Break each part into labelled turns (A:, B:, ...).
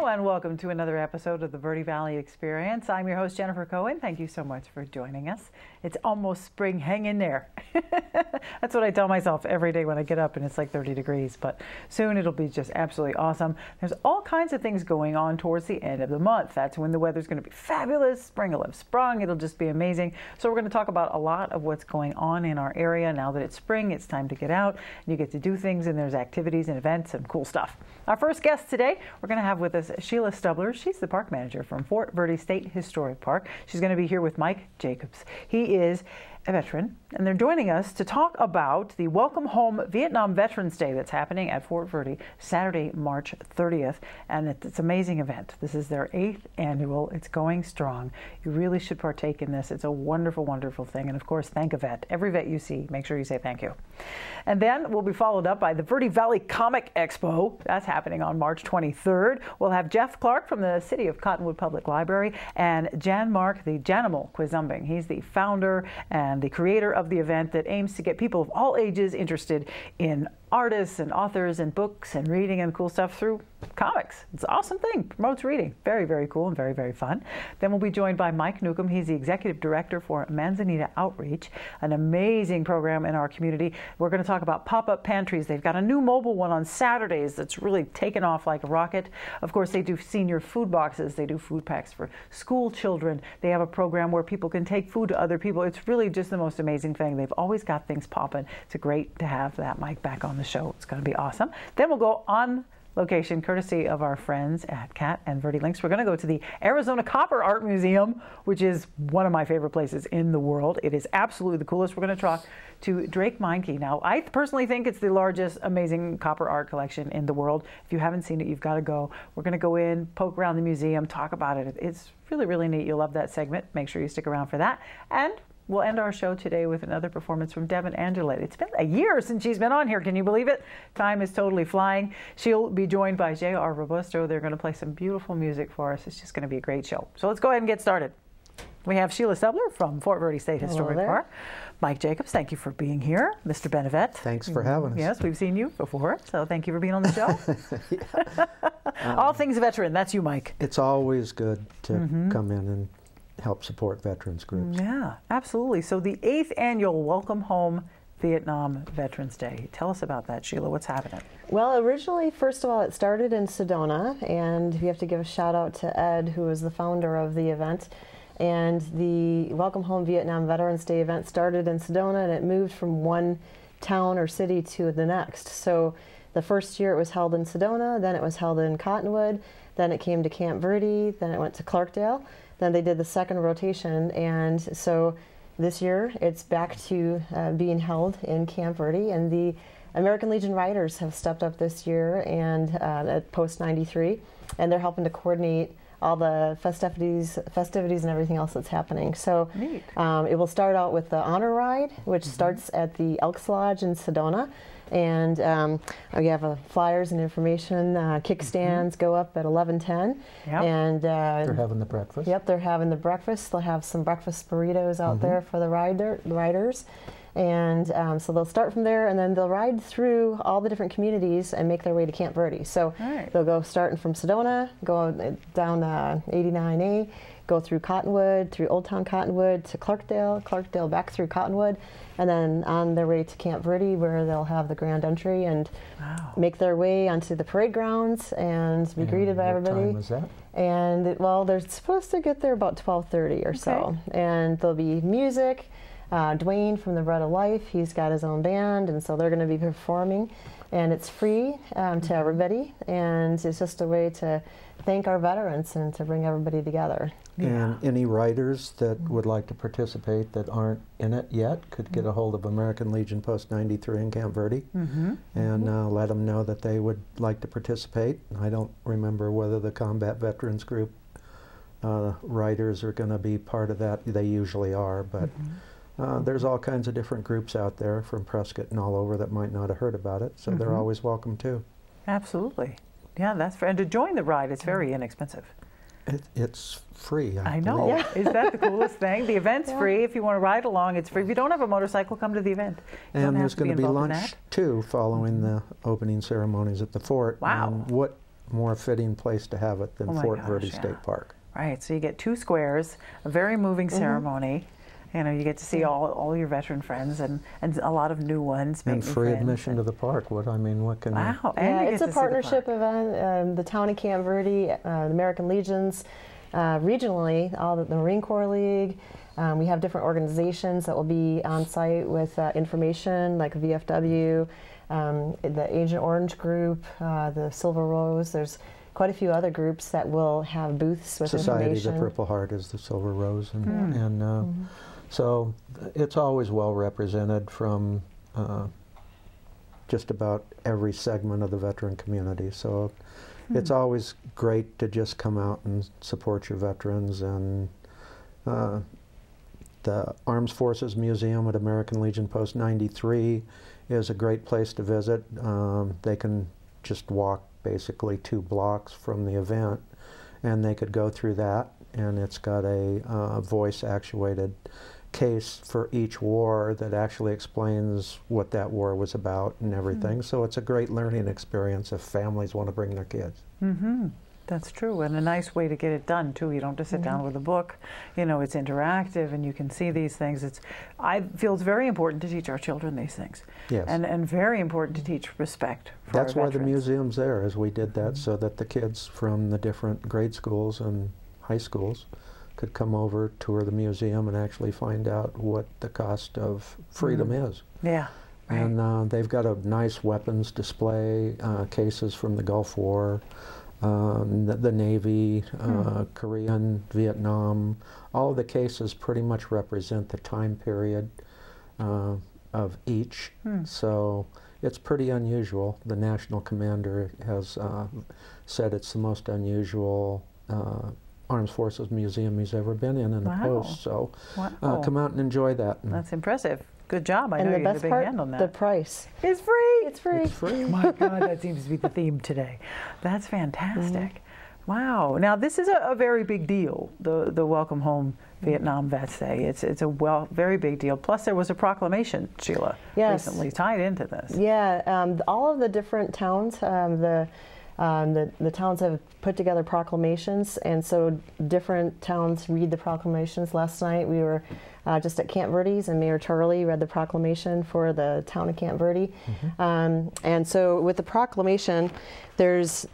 A: and welcome to another episode of the Verde Valley Experience. I'm your host, Jennifer Cohen. Thank you so much for joining us. It's almost spring. Hang in there. That's what I tell myself every day when I get up and it's like 30 degrees, but soon it'll be just absolutely awesome. There's all kinds of things going on towards the end of the month. That's when the weather's going to be fabulous. Spring will have sprung. It'll just be amazing. So we're going to talk about a lot of what's going on in our area. Now that it's spring, it's time to get out. You get to do things, and there's activities and events and cool stuff. Our first guest today, we're going to have with us Sheila Stubler. She's the park manager from Fort Verde State Historic Park. She's going to be here with Mike Jacobs. He is a veteran, and they're joining us to talk about the Welcome Home Vietnam Veterans Day that's happening at Fort Verde Saturday, March 30th, and it's an amazing event. This is their 8th annual. It's going strong. You really should partake in this. It's a wonderful, wonderful thing, and of course, thank a vet. Every vet you see, make sure you say thank you. And then we'll be followed up by the Verde Valley Comic Expo. That's happening on March 23rd. We'll have Jeff Clark from the City of Cottonwood Public Library and Jan Mark, the Janimal Quizumbing. He's the founder and the creator of the event that aims to get people of all ages interested in artists and authors and books and reading and cool stuff through comics. It's an awesome thing. Promotes reading. Very, very cool and very, very fun. Then we'll be joined by Mike Newcomb. He's the executive director for Manzanita Outreach, an amazing program in our community. We're going to talk about pop-up pantries. They've got a new mobile one on Saturdays that's really taken off like a rocket. Of course, they do senior food boxes. They do food packs for school children. They have a program where people can take food to other people. It's really just the most amazing thing. They've always got things popping. It's great to have that Mike back on the show. It's going to be awesome. Then we'll go on location, courtesy of our friends at Cat and Verde Links. We're going to go to the Arizona Copper Art Museum, which is one of my favorite places in the world. It is absolutely the coolest. We're going to talk to Drake Meinke. Now, I personally think it's the largest amazing copper art collection in the world. If you haven't seen it, you've got to go. We're going to go in, poke around the museum, talk about it. It's really, really neat. You'll love that segment. Make sure you stick around for that. And we'll end our show today with another performance from Devin Angelet. It's been a year since she's been on here. Can you believe it? Time is totally flying. She'll be joined by J.R. Robusto. They're going to play some beautiful music for us. It's just going to be a great show. So let's go ahead and get started. We have Sheila Stubler from Fort Verde State Historic Park. Mike Jacobs, thank you for being here. Mr. Benevet.
B: Thanks for having us.
A: Yes, we've seen you before, so thank you for being on the show. All things veteran, that's you, Mike.
B: It's always good to come in and help support veterans groups.
A: Yeah, absolutely. So the 8th annual Welcome Home Vietnam Veterans Day. Tell us about that, Sheila. What's happening?
C: Well, originally, first of all, it started in Sedona, and we have to give a shout out to Ed, who was the founder of the event. And the Welcome Home Vietnam Veterans Day event started in Sedona, and it moved from one town or city to the next. So the first year it was held in Sedona, then it was held in Cottonwood, then it came to Camp Verde, then it went to Clarkdale. Then they did the second rotation, and so this year it's back to being held in Camp Verde, and the American Legion Riders have stepped up this year and at Post 93, and they're helping to coordinate all the festivities and everything else that's happening. So it will start out with the honor ride, which starts at the Elks Lodge in Sedona. And we have flyers and information. Kickstands go up at 11:10.
A: Yep.
C: And
B: they're having the breakfast.
C: Yep, they're having the breakfast. They'll have some breakfast burritos out there for the riders. And so they'll start from there, and then they'll ride through all the different communities and make their way to Camp Verde. So they'll go starting from Sedona, go down 89A, go through Cottonwood, through Old Town Cottonwood to Clarkdale back through Cottonwood, and then on their way to Camp Verde, where they'll have the grand entry and make their way onto the parade grounds and be greeted by everybody.
B: What time is that?
C: And well, they're supposed to get there about 12:30 or so, and there'll be music. Dwayne from the Bread of Life, he's got his own band, and so they're going to be performing, and it's free to everybody, and it's just a way to thank our veterans and to bring everybody together.
B: And any writers that would like to participate that aren't in it yet could get a hold of American Legion Post 93 in Camp Verde and let them know that they would like to participate. I don't remember whether the Combat Veterans Group writers are going to be part of that. They usually are, but there's all kinds of different groups out there from Prescott and all over that might not have heard about it, so they're always welcome too.
A: Absolutely. Yeah, that's fair. And to join the ride, it's very inexpensive.
B: It's free.
A: I know. Yeah. Is that the coolest thing? The event's free. If you want to ride along, it's free. If you don't have a motorcycle, come to the event. You
B: and there's going to be lunch too following the opening ceremonies at the fort.
A: Wow.
B: And what more fitting place to have it than
A: Oh my
B: Fort
A: gosh,
B: Verde
A: yeah.
B: State Park.
A: Right, so you get 2 squares, a very moving ceremony. You know, you get to see all your veteran friends and a lot of new ones.
B: And free admission to the park. What can
A: Wow,
B: you...
A: and
C: Yeah,
A: you
C: it's
A: get
C: a
A: to see the
C: partnership
A: park.
C: event. The town of Camp Verde, the American Legions, regionally, the Marine Corps League. We have different organizations that will be on site with information, like VFW, the Agent Orange group, the Silver Rose. There's quite a few other groups that will have booths with
B: Society of
C: information.
B: the Purple Heart is the Silver Rose, and so it's always well represented from just about every segment of the veteran community. So it's always great to just come out and support your veterans. And the Armed Forces Museum at American Legion Post 93 is a great place to visit. They can just walk basically 2 blocks from the event, and they could go through that, and it's got a voice-actuated case for each war that actually explains what that war was about and everything. So it's a great learning experience if families want to bring their kids.
A: That's true, and a nice way to get it done too. You don't just sit down with a book. You know, it's interactive, and you can see these things. I feel it's very important to teach our children these things.
B: Yes.
A: And very important to teach respect for
B: That's
A: our
B: why the
A: veterans.
B: museum's there, is we did that so that the kids from the different grade schools and high schools could come over, tour the museum, and actually find out what the cost of freedom is.
A: Yeah. Right.
B: And they've got a nice weapons display, cases from the Gulf War, the Navy, Korean, Vietnam. All of the cases pretty much represent the time period of each. So it's pretty unusual. The National Commander has said it's the most unusual Armed Forces Museum he's ever been in a post. So come out and enjoy that.
A: That's impressive. Good job. I know
C: And
A: you
C: the
A: had a
C: best
A: big
C: part,
A: hand on that.
C: the price.
A: It's free.
C: It's free.
B: It's free.
A: My God, that seems to be the theme today. That's fantastic. Wow. Now, this is a very big deal, the Welcome Home Vietnam Vets Day. It's a very big deal. Plus, there was a proclamation, Sheila, recently tied into this.
C: Yeah, all of the different towns, the towns have put together proclamations, and so different towns read the proclamations. Last night we were just at Camp Verde's, and Mayor Charlie read the proclamation for the town of Camp Verde. And so with the proclamation, there's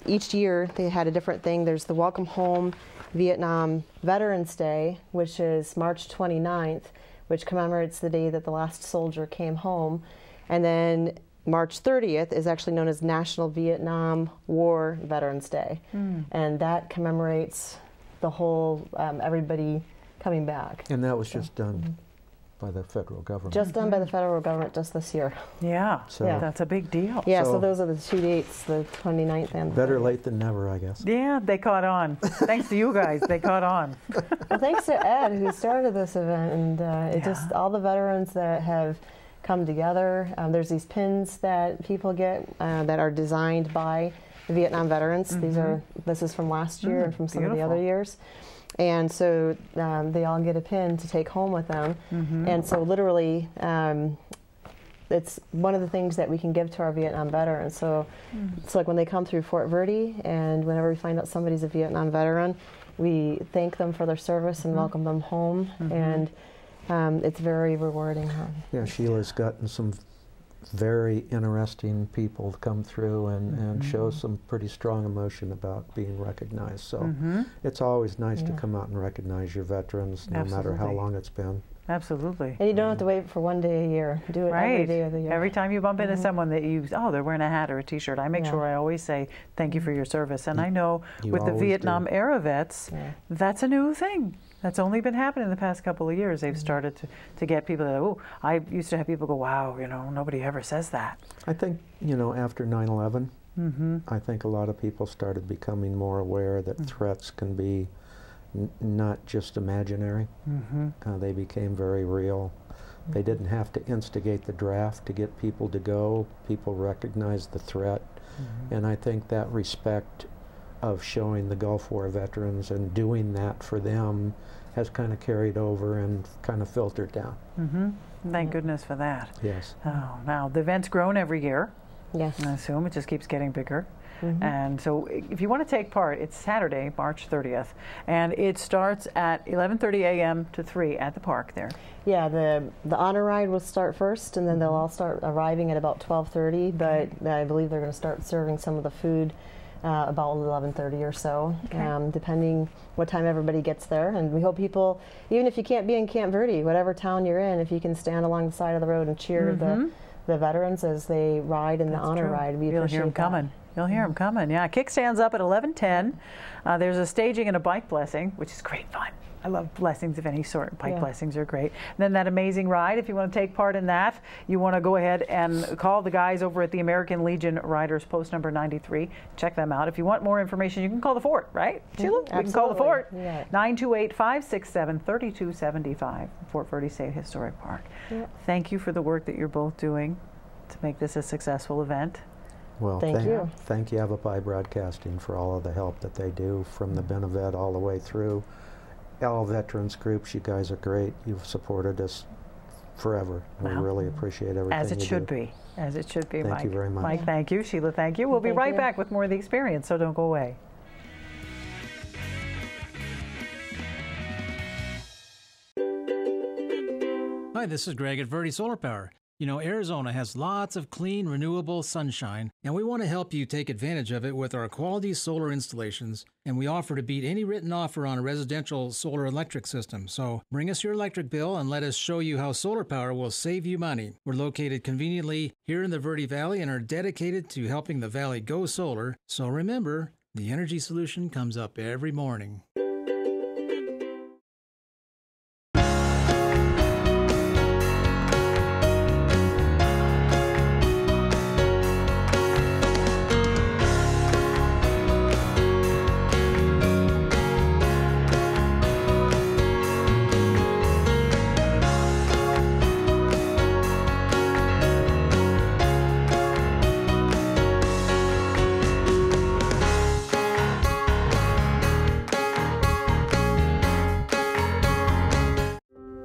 C: each year they had a different thing. There's the Welcome Home Vietnam Veterans Day, which is March 29th, which commemorates the day that the last soldier came home. And then March 30th is actually known as National Vietnam War Veterans Day. And that commemorates the whole, everybody coming back.
B: And that was just done by the federal government.
C: Just done by the federal government just this year.
A: Yeah,
B: So-
A: that's a big deal.
C: Yeah, so
B: So-
C: those are the 2 dates, the 29th and the
B: Better
C: 30th.
B: late than never, I guess.
A: Yeah, they caught on. Thanks to you guys, they caught on.
C: Well, thanks to Ed who started this event, and it just all the veterans that have come together. There's these pins that people get that are designed by the Vietnam veterans. This is from last year and from some of the other years. And so they all get a pin to take home with them. And so literally, it's one of the things that we can give to our Vietnam veterans. So it's like when they come through Fort Verde, and whenever we find out somebody's a Vietnam veteran, we thank them for their service and welcome them home. And it's very rewarding.
B: Yeah, Sheila's gotten some very interesting people to come through and show some pretty strong emotion about being recognized. So it's always nice to come out and recognize your veterans, no matter how long it's been.
A: Absolutely.
C: And you don't have to wait for one day a year. Do it every day of the year.
A: Every time you bump into someone that they're wearing a hat or a T-shirt, I make sure I always say, thank you for your service. And I know with the Vietnam era vets, that's a new thing. That's only been happening the past couple of years. They've started to get people that, I used to have people go, wow, nobody ever says that.
B: I think, after 9/11, I think a lot of people started becoming more aware that threats can be not just imaginary. They became very real. They didn't have to instigate the draft to get people to go. People recognized the threat. And I think that respect of showing the Gulf War veterans and doing that for them has kind of carried over and kind of filtered down.
A: Thank goodness for that.
B: Yes.
A: Oh, now the event's grown every year.
C: Yes.
A: I assume it just keeps getting bigger. And so if you want to take part, it's Saturday, March 30th, and it starts at 11:30 a.m. to 3 at the park there.
C: Yeah, the honor ride will start first, and then they'll all start arriving at about 12:30, but I believe they're going to start serving some of the food about 11:30 or so, depending what time everybody gets there. And we hope people, even if you can't be in Camp Verde, whatever town you're in, if you can stand along the side of the road and cheer the veterans as they ride in the honor ride, we appreciate
A: hear them
C: that.
A: coming. You'll hear them coming. Yeah, kickstand's up at 11:10. There's a staging and a bike blessing, which is great fun. I love blessings of any sort. Bike blessings are great. And then that amazing ride, if you want to take part in that, you want to go ahead and call the guys over at the American Legion Riders, post number 93. Check them out. If you want more information, you can call the fort, right, Sheila? We can call the fort. 928-567-3275, Fort Verde State Historic Park. Thank you for the work that you're both doing to make this a successful event.
B: Well,
C: thank you.
B: Thank you, Yavapai Broadcasting, for all of the help that they do from the Benevet all the way through. All veterans groups, you guys are great. You've supported us forever. We really appreciate everything
A: As it
B: you
A: should
B: do.
A: be. As it should be, Mike.
B: Thank you very much.
A: Mike, thank you. Sheila, thank you. We'll be right back with more of the experience, so don't go away.
D: Hi, this is Greg at Verde Solar Power. You know, Arizona has lots of clean, renewable sunshine, and we want to help you take advantage of it with our quality solar installations, and we offer to beat any written offer on a residential solar electric system. So bring us your electric bill and let us show you how solar power will save you money. We're located conveniently here in the Verde Valley and are dedicated to helping the valley go solar. So remember, the energy solution comes up every morning.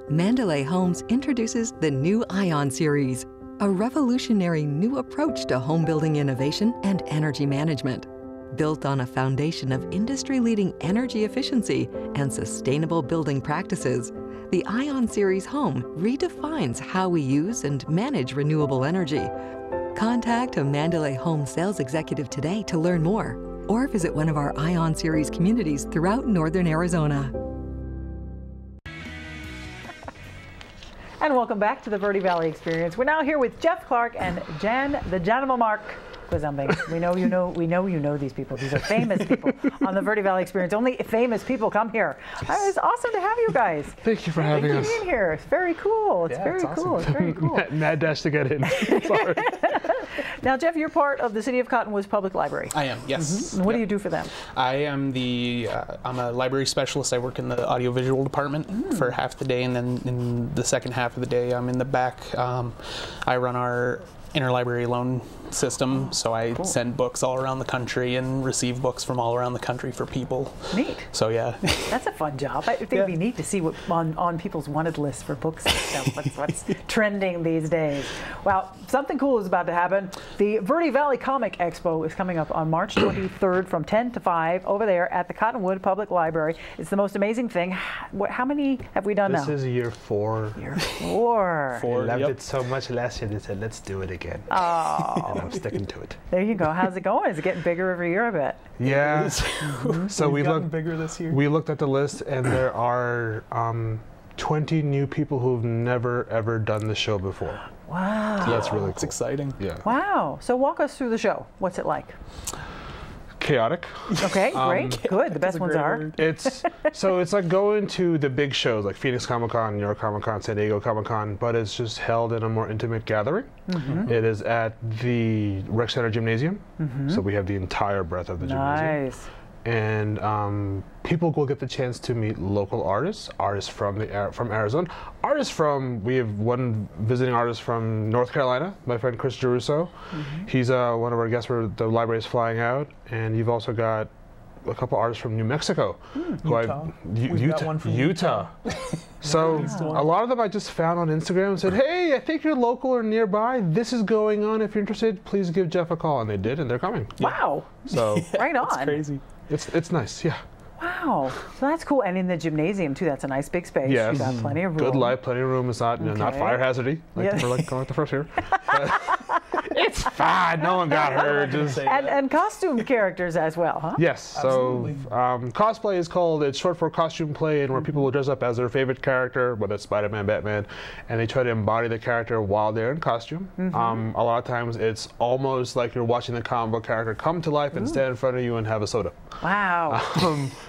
E: Mandalay Homes introduces the new Ion Series, a revolutionary new approach to home building innovation and energy management. Built on a foundation of industry-leading energy efficiency and sustainable building practices, the Ion Series home redefines how we use and manage renewable energy. Contact a Mandalay Home sales executive today to learn more, or visit one of our Ion Series communities throughout northern Arizona.
A: And welcome back to the Verde Valley Experience. We're now here with Jeff Clark and Jen, the Gentleman Mark Quizumbing. We know you know these people. These are famous people on the Verde Valley Experience. Only famous people come here. It's awesome to have you guys.
F: Thank you for having us.
A: Being here. It's very cool. It's very cool. It's very cool.
F: Mad dash to get in. Sorry.
A: Now, Jeff, you're part of the City of Cottonwoods Public Library.
G: I am, yes.
A: And what do you do for them?
G: I am I'm a library specialist. I work in the audiovisual department for half the day, and then in the second half of the day, I'm in the back. I run our interlibrary loan system, so I send books all around the country and receive books from all around the country for people.
A: Neat.
G: So yeah.
A: That's a fun job. I think it'd be neat to see what on people's wanted lists for books and stuff. What's trending these days. Well, something cool is about to happen. The Verde Valley Comic Expo is coming up on March 23rd from 10 to 5 over there at the Cottonwood Public Library. It's the most amazing thing. How many have we done now?
F: This is year 4.
A: Year 4.
F: I loved it so much last year, they said, let's do it again.
A: Oh.
F: And I'm sticking to it.
A: There you go. How's it going? Is it getting bigger every year, I bet?
F: Yeah. So we looked
G: bigger this year.
F: We looked at the list, and there are 20 new people who've never ever done the show before.
A: Wow.
F: So that's really cool.
G: It's exciting.
F: Yeah.
A: Wow. So walk us through the show. What's it like?
F: Chaotic.
A: Okay, great, good. The best ones are.
F: It's like going to the big shows like Phoenix Comic Con, New York Comic Con, San Diego Comic Con, but it's just held in a more intimate gathering. It is at the Rec Center Gymnasium, so we have the entire breadth of the gymnasium.
A: Nice.
F: And people will get the chance to meet local artists from Arizona, we have one visiting artist from North Carolina, my friend Chris Geruso. He's one of our guests where the library is flying out, and you've also got a couple artists from New Mexico. Who
G: Utah. We've got one from
F: Utah. So a lot of them I just found on Instagram and said, hey, I think you're local or nearby. This is going on. If you're interested, please give Jeff a call. And they did, and they're coming.
A: Wow.
F: So
A: Right on.
G: It's crazy.
F: it's nice, yeah.
A: Wow. So that's cool. And in the gymnasium, too, that's a nice big space.
F: Yes.
A: You got plenty of room.
F: Good light, plenty of room. It's not, not fire hazardy, like for like going like the first here. It's fine. No one got hurt. Just
A: And costume characters as well, huh?
F: yes.
G: Absolutely.
F: So cosplay is called. It's short for costume play, and where people will dress up as their favorite character, whether it's Spider-Man, Batman, and they try to embody the character while they're in costume. A lot of times, it's almost like you're watching the comic book character come to life and stand in front of you and have a soda.
A: Wow.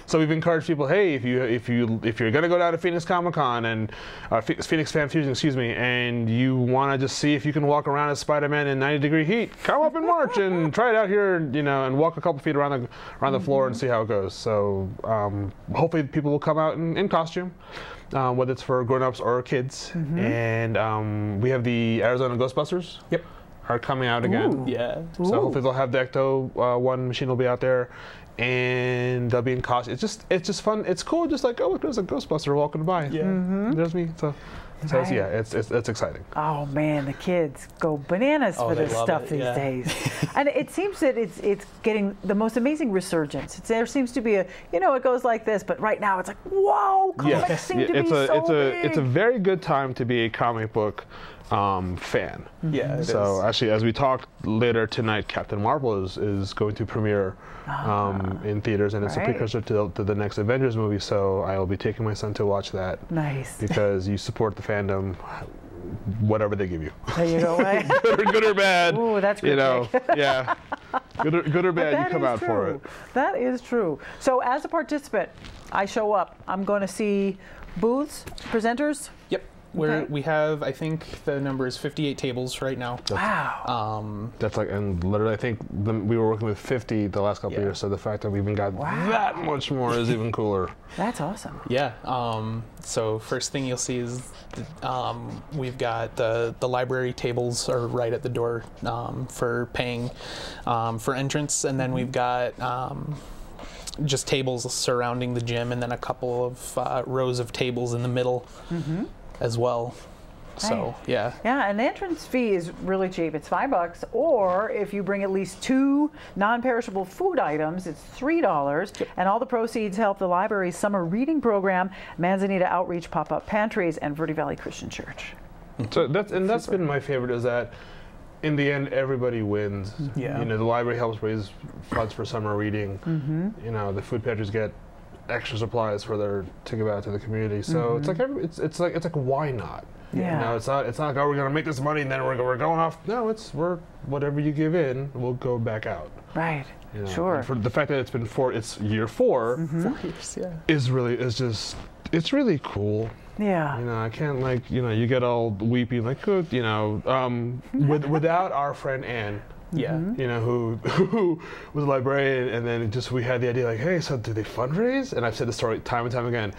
F: So we've encouraged people, hey, if you're gonna go down to Phoenix Comic Con and Phoenix Fan Fusion, excuse me, and you want to just see if you can walk around as Spider-Man in 90-degree heat, come up in March and try it out here, and walk a couple feet around the floor and see how it goes. So hopefully people will come out in costume, whether it's for grown-ups or kids. And we have the Arizona Ghostbusters.
G: Yep.
F: Are coming out again.
G: Ooh. Yeah.
F: So hopefully they'll have the Ecto one machine will be out there, and they'll be in costume. It's just fun. It's cool. Just like, oh, look, there's a Ghostbuster walking by.
G: Yeah.
F: There's me. So yeah, it's exciting.
A: Oh man, the kids go bananas for
G: they
A: this
G: love
A: stuff
G: it,
A: these
G: yeah.
A: days, and it seems that it's getting the most amazing resurgence. There seems to be it goes like this, but right now it's like, whoa, comics seem to be so big.
F: It's a very good time to be a comic book fan.
G: Yeah. It
F: So
G: is.
F: actually, as we talk later tonight, Captain Marvel is going to premiere in theaters, and it's a
A: Right.
F: precursor to the next Avengers movie. So I will be taking my son to watch that.
A: Nice.
F: Because you support the fandom, whatever they give you.
A: There you go. Right?
F: good or bad.
A: Ooh, that's good.
F: Yeah. Good or bad, you come out for it.
A: That is true. So as a participant, I show up. I'm going to see booths, presenters.
G: Yep. We have, I think the number is 58 tables right now.
A: Wow.
F: That's like, and literally, I think we were working with 50 the last couple of years. So the fact that we even got that much more is even cooler.
A: That's awesome.
G: Yeah. So first thing you'll see is we've got the library tables are right at the door for paying for entrance, and then we've got just tables surrounding the gym, and then a couple of rows of tables in the middle as well. So yeah.
A: Yeah, and the entrance fee is really cheap. It's $5, or if you bring at least 2 non-perishable food items, it's $3. Yep. And all the proceeds help the library's summer reading program, Manzanita Outreach Pop-Up Pantries, and Verde Valley Christian Church.
F: So that's been my favorite, is that in the end everybody wins.
G: Yeah.
F: The library helps raise funds for summer reading. The food pantries get extra supplies to give out to the community. So it's like why not?
A: Yeah.
F: It's not like, oh, we're gonna make this money and then we're going off. No, we're whatever you give in, we'll go back out.
A: Right. Sure.
F: And for the fact that it's year 4
G: 4 years, yeah.
F: is really cool.
A: Yeah.
F: I can't you get all weepy like, without our friend Anne.
G: Yeah.
F: Who was a librarian, and then we had the idea like, hey, so do they fundraise? And I've said the story time and time again.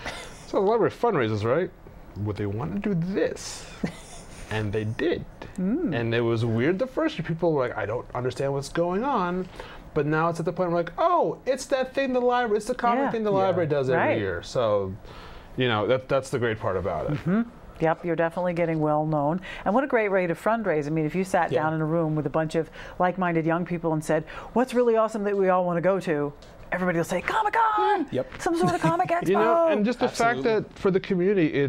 F: So the library fundraises, right? Would they want to do this? And they did. And it was weird the first year. People were like, I don't understand what's going on. But now it's at the point where like, oh, it's that thing it's the comic thing the library does every year. So, that's the great part about it.
A: Yep, you're definitely getting well known. And what a great way to fundraise. I mean, if you sat down in a room with a bunch of like-minded young people and said, what's really awesome that we all want to go to? Everybody will say, Comic-Con!
G: Yep.
A: Some sort of comic expo!
F: And just the fact that for the community,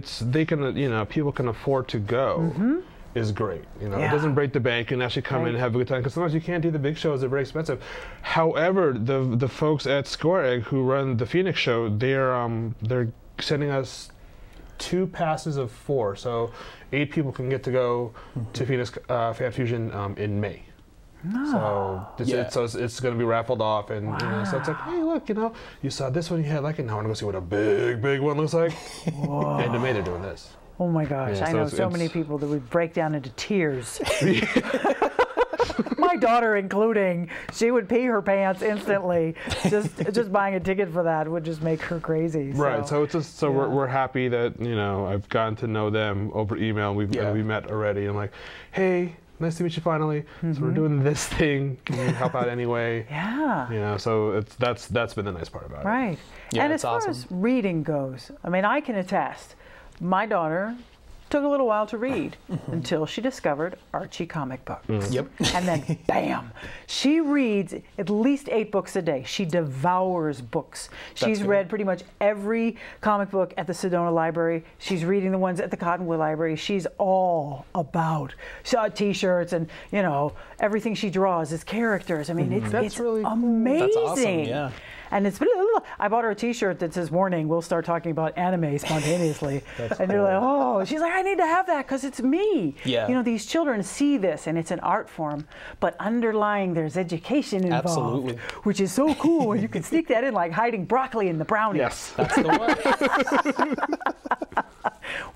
F: people can afford to go. Is great. It doesn't break the bank and actually come in and have a good time, because sometimes you can't do the big shows, they're very expensive. However, the folks at Square Egg who run the Phoenix show, they're sending us 2 passes of 4, so 8 people can get to go to Phoenix Fan Fusion in May. So it's going to be raffled off, and so it's like, hey, look, you saw this one, you had like it. Now I want to go see what a big one looks like. And in May they're doing this.
A: Oh my gosh, I know so many people that would break down into tears. My daughter including, she would pee her pants instantly. Just buying a ticket for that would just make her crazy.
F: Right. So it's we're happy that I've gotten to know them over email. We met already. I'm like, hey, nice to meet you finally. So we're doing this thing. Can you help out anyway?
A: Yeah.
F: You know, so that's been the nice part about it.
A: Right.
G: Yeah,
A: and
G: it's
A: as far
G: awesome.
A: as reading goes, I mean, I can attest. My daughter took a little while to read until she discovered Archie comic books.
G: Yep.
A: And then, bam, she reads at least 8 books a day. She devours books. She's
G: good.
A: read pretty much every comic book at the Sedona Library. She's reading the ones at the Cottonwood Library. She's all about T-shirts and, you know, everything she draws is characters. I mean, it's
F: really cool.
A: amazing.
G: That's awesome, yeah.
A: And it's I bought her a T-shirt that says "Warning: We'll start talking about anime spontaneously." And they're like, "Oh," she's like, "I need to have that because it's me."
G: Yeah.
A: You know, these children see this, and it's an art form, but underlying there's education involved,
G: Absolutely.
A: which is so cool. And you can sneak that in like hiding broccoli in the brownies.
F: Yes.
G: That's the one.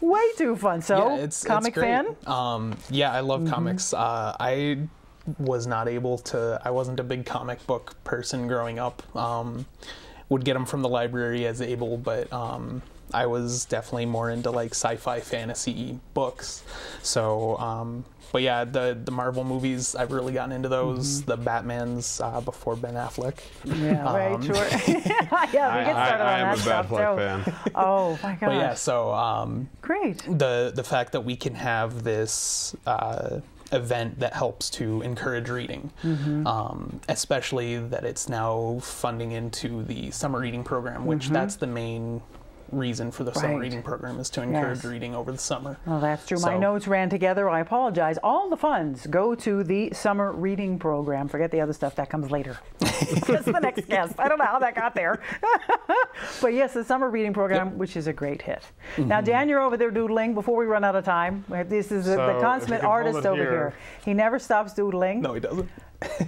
A: Way too fun. So,
G: it's
A: comic
G: great.
A: fan?
G: Yeah, I love comics. I was not able to, I wasn't a big comic book person growing up. Would get them from the library as able, but I was definitely more into like sci-fi fantasy books. So, but yeah, the Marvel movies, I've really gotten into those. The Batmans before Ben Affleck.
A: Yeah, right, sure. Yeah, we get started
F: I
A: on
F: am
A: that
F: a
A: stuff
F: Batfleck
A: too.
F: fan.
A: Oh my gosh.
G: But yeah, so
A: Great.
G: the fact that we can have this event that helps to encourage reading, especially that it's now funding into the summer reading program, which that's the main reason for the summer
A: Right.
G: reading program, is to encourage
A: Yes.
G: reading over the summer.
A: Well, that's true. My
G: So-
A: notes ran together. I apologize. All the funds go to the summer reading program. Forget the other stuff. That comes later. That's the next guest. I don't know how that got there. But yes, the summer reading program, which is a great hit. Now, Dan, you're over there doodling. Before we run out of time, this is
F: So,
A: the
F: if
A: consummate
F: you can hold
A: artist
F: it
A: over
F: here.
A: here. He never stops doodling.
G: No, he doesn't.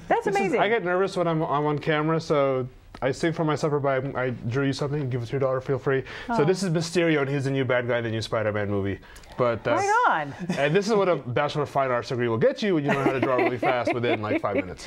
A: That's amazing.
F: I get nervous when I'm on camera, so I sing for my supper, but I drew you something. Give us $2, feel free. So this is Mysterio, and he's the new bad guy in the new Spider-Man movie. But
A: Right on.
F: And this is what a Bachelor of Fine Arts degree will get you when you learn how to draw really fast within like 5 minutes.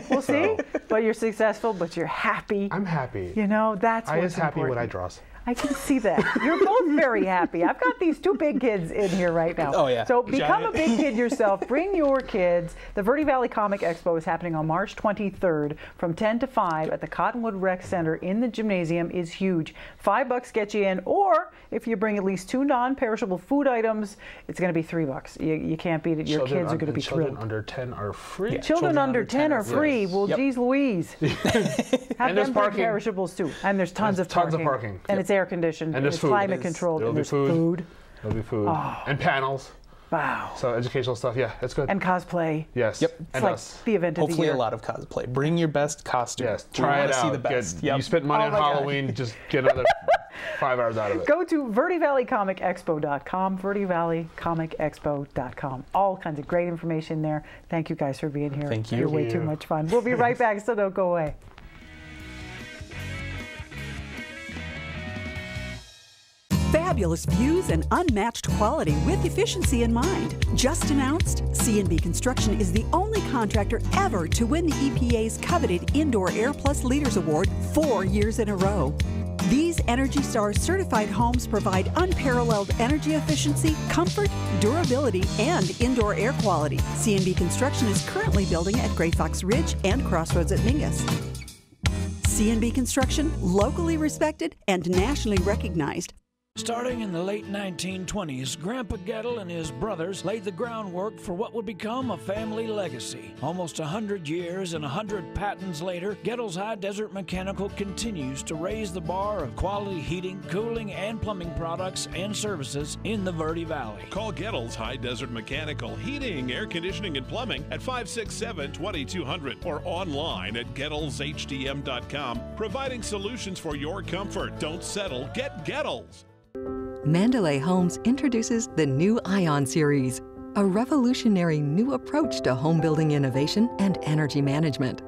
A: We'll see. But you're successful, but you're happy.
F: I'm happy.
A: You know, that's
F: I
A: what's
F: is happy
A: important.
F: when I draws.
A: I can see that. You're both very happy. I've got these 2 big kids in here right now.
G: Oh, yeah.
A: So become a
G: Giant.
A: big kid yourself. Bring your kids. The Verde Valley Comic Expo is happening on March 23rd from 10 to 5 at the Cottonwood Rec Center in the gymnasium. Is huge. $5 gets you in, or if you bring at least 2 non-perishable food items, it's going to be $3. You can't beat it. Your kids are going to be
F: children
A: thrilled.
F: under 10 are free.
G: Yeah.
A: Children under 10 are free.
G: free.
A: Well,
G: Yep.
A: geez Louise. Have
F: And there's
A: them bring
F: parking.
A: perishables too. And there's tons
F: There's
A: of
F: tons
A: parking.
F: of parking.
A: And
F: Yep.
A: it's air conditioned.
F: And there's
A: it's
F: food.
A: climate
F: It is.
A: controlled.
F: There'll
A: And
F: be
A: there's
F: food.
A: food.
F: There'll be food. And panels.
A: Wow.
F: So educational stuff. Yeah, it's good.
A: And cosplay.
F: yes.
G: Yep.
A: It's
F: And
A: like
F: us.
A: the event of the
G: Hopefully
A: year.
G: a lot of cosplay. Bring your best costume.
F: Yes.
G: We
F: Try
G: wanna
F: it out.
G: see the best.
F: Get,
G: Yep.
F: You spent money
A: Oh
F: on
A: my gosh.
F: Halloween. Just get another 5 hours out of it.
A: Go to VerdeValleyComicExpo.com, VerdeValleyComicExpo.com. All kinds of great information there. Thank you guys for being here.
G: Thank you.
A: You're way
F: Thank
A: too
F: you.
A: much fun. We'll be right back, so don't go away.
H: Fabulous views and unmatched quality with efficiency in mind. Just announced, C&B Construction is the only contractor ever to win the EPA's coveted Indoor Air Plus Leaders Award 4 years in a row. These Energy Star certified homes provide unparalleled energy efficiency, comfort, durability, and indoor air quality. C&B Construction is currently building at Gray Fox Ridge and Crossroads at Mingus. C&B Construction, locally respected and nationally recognized.
I: Starting in the late 1920s, Grandpa Gettle and his brothers laid the groundwork for what would become a family legacy. Almost 100 years and 100 patents later, Gettle's High Desert Mechanical continues to raise the bar of quality heating, cooling, and plumbing products and services in the Verde Valley.
J: Call Gettle's High Desert Mechanical Heating, Air Conditioning, and Plumbing at 567-2200 or online at GettlesHDM.com, providing solutions for your comfort. Don't settle, get Gettles.
E: Mandalay Homes introduces the new Ion Series, a revolutionary new approach to home building innovation and energy management.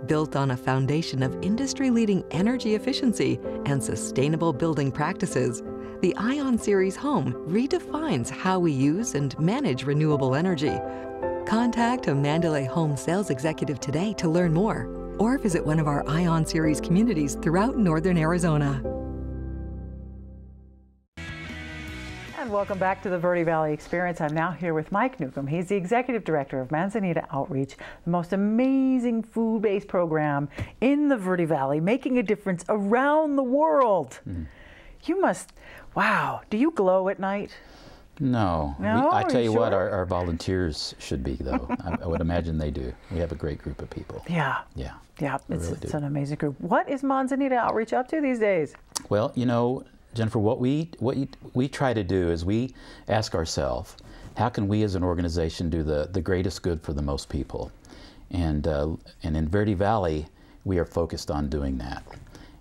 E: Built on a foundation of industry-leading energy efficiency and sustainable building practices, the Ion Series home redefines how we use and manage renewable energy. Contact a Mandalay Home sales executive today to learn more, or visit one of our Ion Series communities throughout northern Arizona.
A: And And welcome back to the Verde Valley Experience. I'm now here with Mike Newcomb. He's the Executive Director of Manzanita Outreach, the most amazing food-based program in the Verde Valley, making a difference around the world. You must, wow, do you glow at night?
K: No.
A: No?
K: I tell you
A: sure?
K: what, our volunteers should be, though. I would imagine they do. We have a great group of people.
A: Yeah.
K: Yeah.
A: Yeah,
K: We really
A: it's
K: do.
A: an amazing group. What is Manzanita Outreach up to these days?
K: Well, you know, Jennifer, what we try to do is we ask ourselves, how can we as an organization do the greatest good for the most people? And in Verde Valley, we are focused on doing that.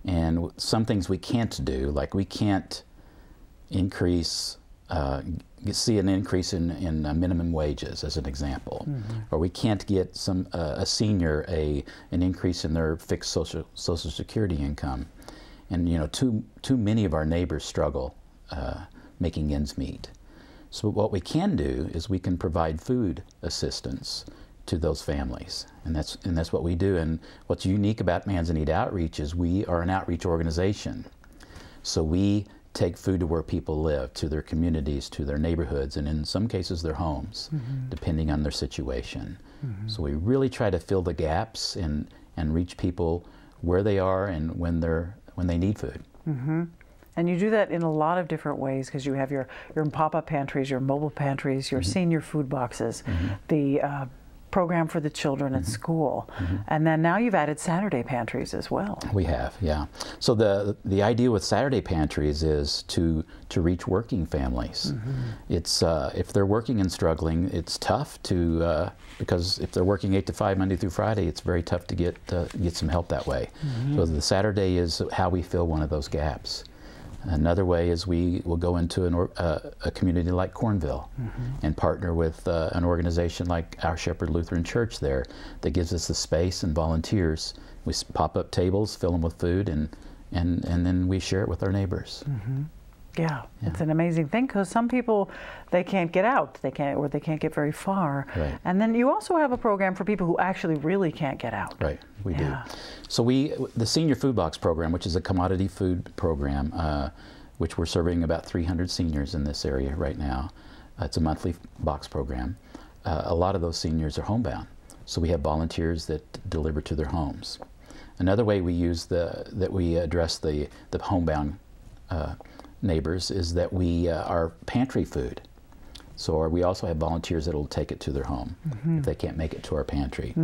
K: And some things we can't do, like we can't increase, see an increase in minimum wages, as an example, or we can't get a senior an increase in their fixed social security income. And you know, too many of our neighbors struggle making ends meet. So what we can do is we can provide food assistance to those families, and that's what we do. And what's unique about Manzanita Outreach is we are an outreach organization. So we take food to where people live, to their communities, to their neighborhoods, and in some cases their homes, depending on their situation. So we really try to fill the gaps and reach people where they are and when they need food.
A: And you do that in a lot of different ways, because you have your pop-up pantries, your mobile pantries, your senior food boxes, the program for the children at school, and then now you've added Saturday pantries as well.
K: We have, yeah. So the idea with Saturday pantries is to reach working families. It's if they're working and struggling, it's tough to because if they're working 8 to 5 Monday through Friday, it's very tough to get some help that way. So the Saturday is how we fill one of those gaps. Another way is we will go into a community like Cornville and partner with an organization like Our Shepherd Lutheran Church there that gives us the space and volunteers. We pop up tables, fill them with food, and then we share it with our neighbors.
A: Yeah, it's an amazing thing, because some people, they can't get out, they can't get very far.
K: Right.
A: And then you also have a program for people who actually really can't get out.
K: Right, we do. So the Senior Food Box program, which is a commodity food program, which we're serving about 300 seniors in this area right now. It's a monthly box program. A lot of those seniors are homebound, so we have volunteers that deliver to their homes. Another way we use that we address the homebound neighbors is that we are pantry food. So we also have volunteers that will take it to their home if they can't make it to our pantry.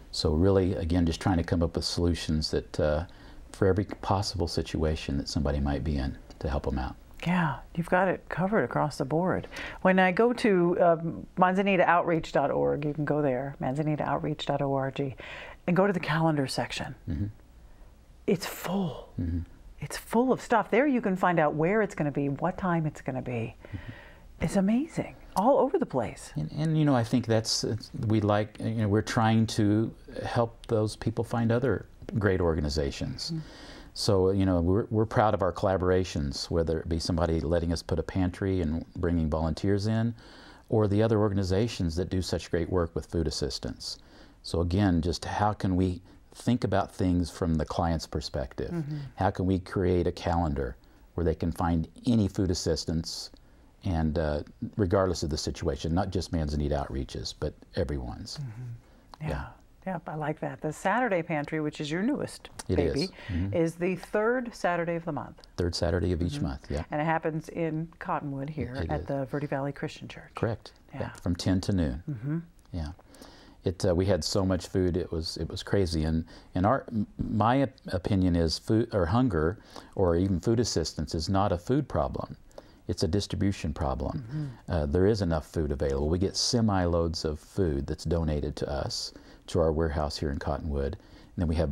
K: So really, again, just trying to come up with solutions that for every possible situation that somebody might be in to help them out.
A: Yeah, you've got it covered across the board. When I go to manzanitaoutreach.org, you can go there, manzanitaoutreach.org, and go to the calendar section. It's full. It's full of stuff. There you can find out where it's going to be, what time it's going to be. It's amazing, all over the place.
K: And you know, I think we're trying to help those people find other great organizations. So, you know, we're proud of our collaborations, whether it be somebody letting us put a pantry and bringing volunteers in, or the other organizations that do such great work with food assistance. So again, just how can we think about things from the client's perspective? How can we create a calendar where they can find any food assistance, and regardless of the situation, not just Manzanita Outreaches, but everyone's.
A: Yeah, I like that. The Saturday Pantry, which is your newest baby,
K: is
A: the third Saturday of the month.
K: Third Saturday of each month, yeah.
A: And it happens in Cottonwood here at the Verde Valley Christian Church.
K: Correct. Yeah. From 10 to noon. Yeah. We had so much food, it was crazy. And my opinion is food or hunger or even food assistance is not a food problem. It's a distribution problem. There is enough food available. We get semi-loads of food that's donated to us, to our warehouse here in Cottonwood. And then we have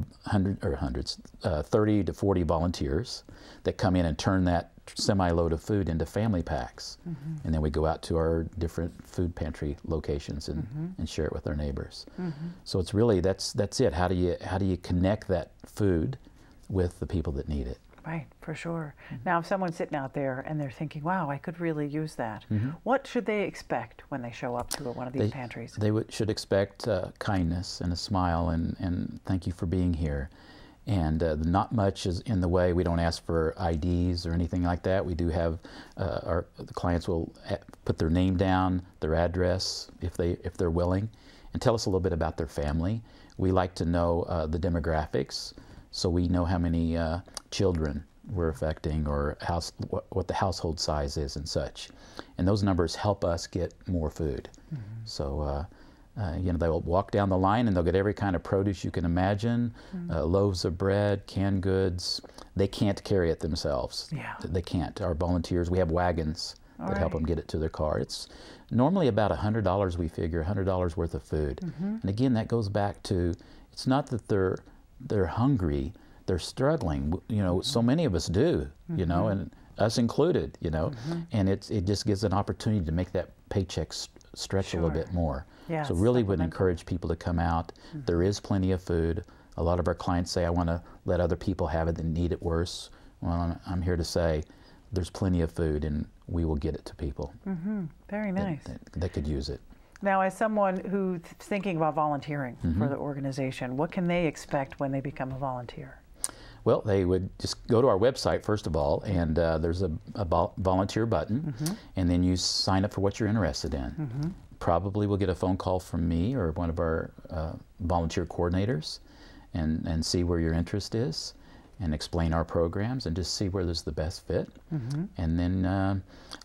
K: 30 to 40 volunteers that come in and turn that semi-load of food into family packs. And then we go out to our different food pantry locations and share it with our neighbors. So it's really, that's it. How do you connect that food with the people that need it?
A: Right, for sure. Now, if someone's sitting out there and they're thinking, wow, I could really use that, what should they expect when they show up to one of these pantries?
K: They should expect kindness and a smile and thank you for being here. And not much is in the way. We don't ask for IDs or anything like that. We do have the clients will put their name down, their address, if they're willing, and tell us a little bit about their family. We like to know the demographics, so we know how many children we're affecting, or what the household size is and such. And those numbers help us get more food. So you know, they'll walk down the line and they'll get every kind of produce you can imagine, loaves of bread, canned goods. They can't carry it themselves.
A: Yeah.
K: They can't. Our volunteers, we have wagons that help them get it to their car. It's normally about $100, we figure, $100 worth of food. And again, that goes back to, it's not that they're hungry, they're struggling. You know, so many of us do, you know, and us included, you know, and it just gives an opportunity to make that paycheck stretch a little bit more.
A: Yeah,
K: so really would encourage people to come out. There is plenty of food. A lot of our clients say, I want to let other people have it that need it worse. Well, I'm here to say there's plenty of food, and we will get it to people.
A: Very nice.
K: That could use it.
A: Now, as someone who's thinking about volunteering for the organization, what can they expect when they become a volunteer?
K: Well, they would just go to our website, first of all, and there's a volunteer button, and then you sign up for what you're interested in. Probably will get a phone call from me or one of our volunteer coordinators and see where your interest is and explain our programs and just see where there's the best fit. And then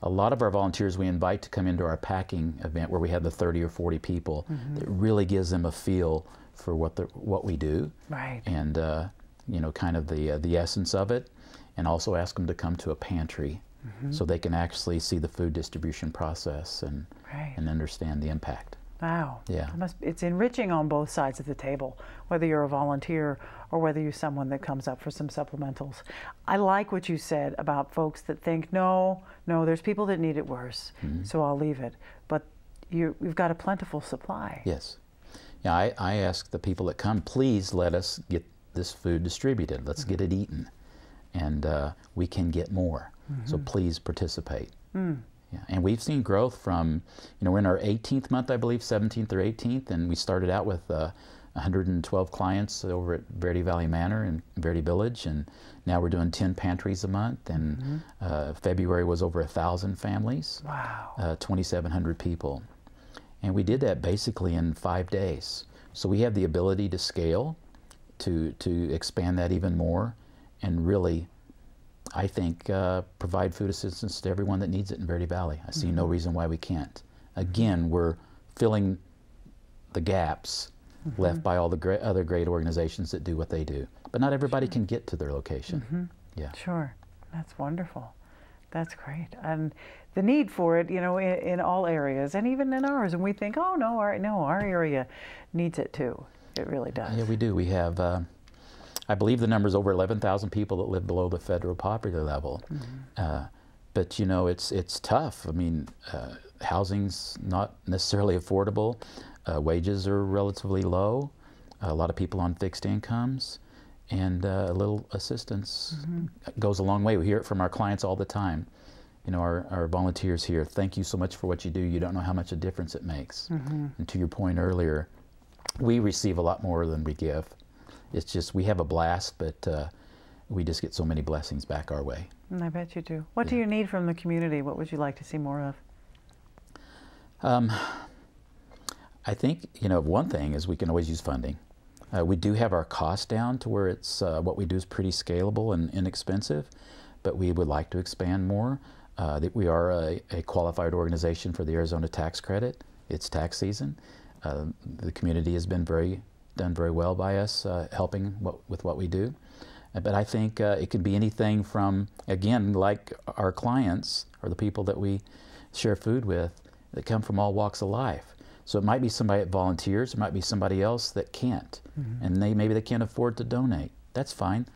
K: a lot of our volunteers we invite to come into our packing event where we have the 30 or 40 people. That really gives them a feel for what we do.
A: Right.
K: And you know, kind of the essence of it, and also ask them to come to a pantry so they can actually see the food distribution process and understand the impact.
A: Wow.
K: Yeah.
A: It's enriching on both sides of the table, whether you're a volunteer or whether you're someone that comes up for some supplementals. I like what you said about folks that think, no, there's people that need it worse, so I'll leave it. But we've got a plentiful supply.
K: Yes. Yeah, I ask the people that come, please let us get this food distributed. Let's get it eaten. And we can get more. So please participate. Yeah. And we've seen growth from, you know, we're in our 18th month, I believe, 17th or 18th, and we started out with 112 clients over at Verde Valley Manor in Verde Village, and now we're doing 10 pantries a month, and February was over 1,000 families.
A: Wow.
K: 2,700 people. And we did that basically in 5 days. So we have the ability to scale, to expand that even more, and really, I think, provide food assistance to everyone that needs it in Verde Valley. I see no reason why we can't. Again, we're filling the gaps left by all the other great organizations that do what they do. But not everybody can get to their location. Yeah.
A: Sure. That's wonderful. That's great. And the need for it, you know, in all areas, and even in ours, and we think, oh, no, our area needs it too. It really does.
K: Yeah, we do. We have, I believe the number is over 11,000 people that live below the federal poverty level. But, you know, it's tough. I mean, housing's not necessarily affordable. Wages are relatively low. A lot of people on fixed incomes. And a little assistance goes a long way. We hear it from our clients all the time. You know, our volunteers here, thank you so much for what you do. You don't know how much a difference it makes. And to your point earlier, we receive a lot more than we give. It's just, we have a blast, but we just get so many blessings back our way.
A: And I bet you do. What do you need from the community? What would you like to see more of?
K: I think, you know, one thing is we can always use funding. We do have our costs down to where it's, what we do is pretty scalable and inexpensive, but we would like to expand more. We are a qualified organization for the Arizona tax credit. It's tax season. The community has been done very well by us, helping with what we do. But I think it could be anything from, again, like our clients or the people that we share food with that come from all walks of life. So it might be somebody that volunteers, it might be somebody else that can't, and maybe they can't afford to donate. That's fine.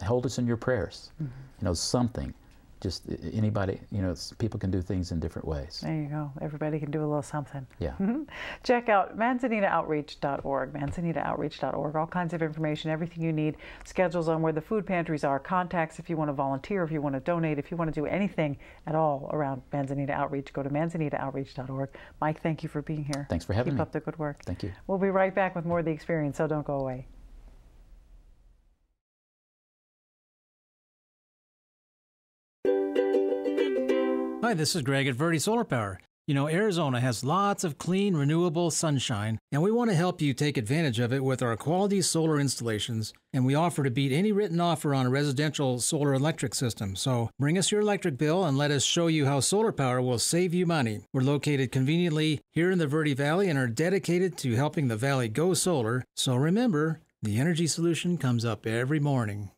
K: Hold us in your prayers. You know, something. Just anybody, you know, people can do things in different ways.
A: There you go. Everybody can do a little something.
K: Yeah.
A: Check out manzanitaoutreach.org, manzanitaoutreach.org. All kinds of information, everything you need, schedules on where the food pantries are, contacts if you want to volunteer, if you want to donate, if you want to do anything at all around Manzanita Outreach, go to manzanitaoutreach.org. Mike, thank you for being here.
K: Thanks for having me.
A: Keep up the good work.
K: Thank you.
A: We'll be right back with more of The Experience, so don't go away.
D: Hi, this is Greg at Verde Solar Power. You know, Arizona has lots of clean, renewable sunshine, and we want to help you take advantage of it with our quality solar installations, and we offer to beat any written offer on a residential solar electric system. So bring us your electric bill and let us show you how solar power will save you money. We're located conveniently here in the Verde Valley and are dedicated to helping the valley go solar. So remember, the energy solution comes up every morning.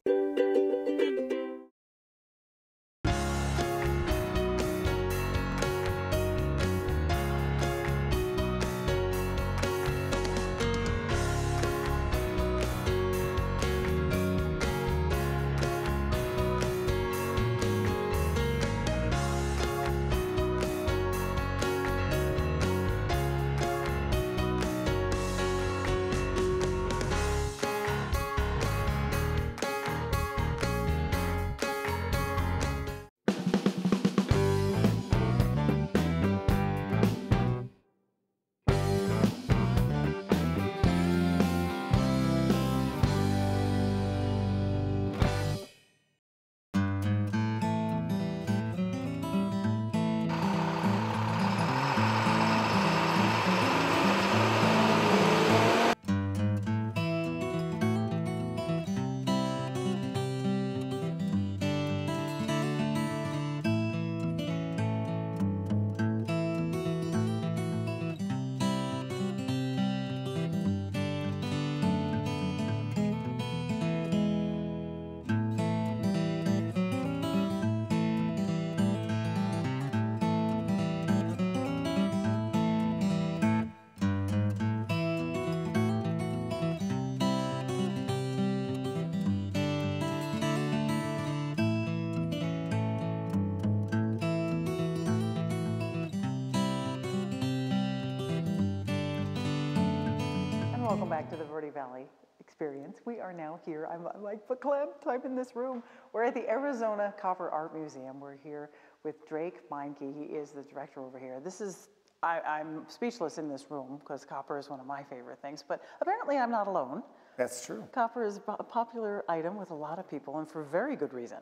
A: Welcome back to the Verde Valley Experience. We are now here. I'm like verklempt. I'm in this room. We're at the Arizona Copper Art Museum. We're here with Drake Meinke. He is the director over here. This is, I'm speechless in this room because copper is one of my favorite things, but apparently I'm not alone.
L: That's true.
A: Copper is a popular item with a lot of people and for very good reason.